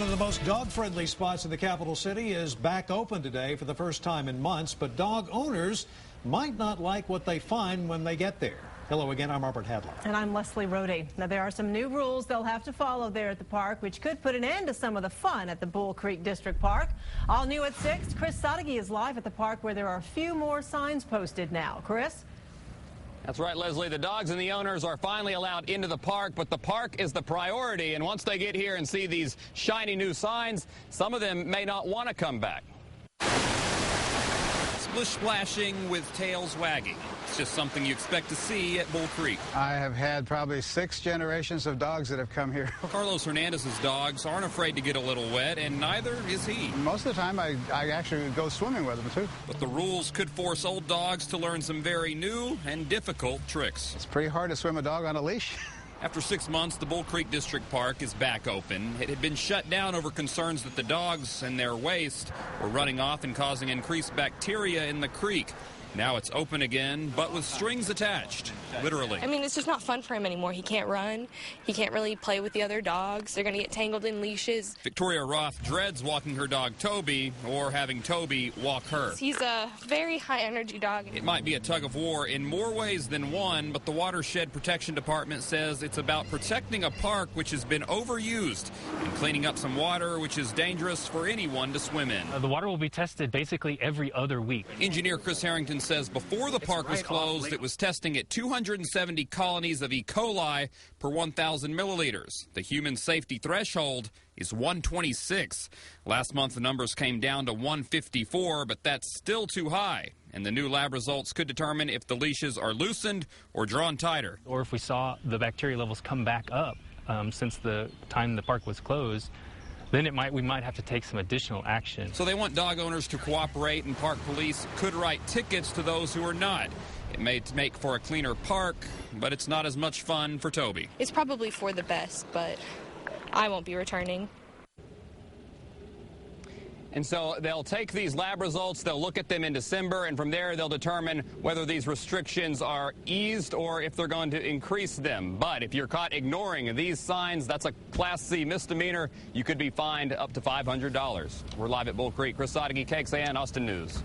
One of the most dog-friendly spots in the capital city is back open today for the first time in months, but dog owners might not like what they find when they get there. Hello again, I'm Robert Hadlock. And I'm Leslie Rohde. Now, there are some new rules they'll have to follow there at the park, which could put an end to some of the fun at the Bull Creek District Park. All new at 6, Chris Sadeghi is live at the park where there are a few more signs posted now. Chris? That's right, Leslie. The dogs and the owners are finally allowed into the park, but the park is the priority. And once they get here and see these shiny new signs, some of them may not want to come back. Splish splashing with tails wagging. It's just something you expect to see at Bull Creek. I have had probably 6 generations of dogs that have come here. Carlos Hernandez's dogs aren't afraid to get a little wet, and neither is he. Most of the time, I actually go swimming with them, too. But the rules could force old dogs to learn some very new and difficult tricks. It's pretty hard to swim a dog on a leash. After 6 months, the Bull Creek District Park is back open. It had been shut down over concerns that the dogs and their waste were running off and causing increased bacteria in the creek. Now it's open again, but with strings attached, literally. I mean, it's just not fun for him anymore. He can't run. He can't really play with the other dogs. They're going to get tangled in leashes. Victoria Roth dreads walking her dog Toby or having Toby walk her. He's a very high-energy dog. It might be a tug of war in more ways than one, but the Watershed Protection Department says it's about protecting a park which has been overused and cleaning up some water which is dangerous for anyone to swim in. The water will be tested basically every other week. Engineer Chris Harrington says before the park was closed, it was testing at 270 colonies of E. coli per 1,000 milliliters. The human safety threshold is 126. Last month, the numbers came down to 154, but that's still too high. And the new lab results could determine if the leashes are loosened or drawn tighter. Or if we saw the bacteria levels come back up since the time the park was closed, then we might have to take some additional action. So they want dog owners to cooperate, and park police could write tickets to those who are not. It may make for a cleaner park, but it's not as much fun for Toby. It's probably for the best, but I won't be returning. And so they'll take these lab results, they'll look at them in December, and from there they'll determine whether these restrictions are eased or if they're going to increase them. But if you're caught ignoring these signs, that's a Class C misdemeanor. You could be fined up to $500. We're live at Bull Creek. Chris Sadeghi, KXAN, Austin News.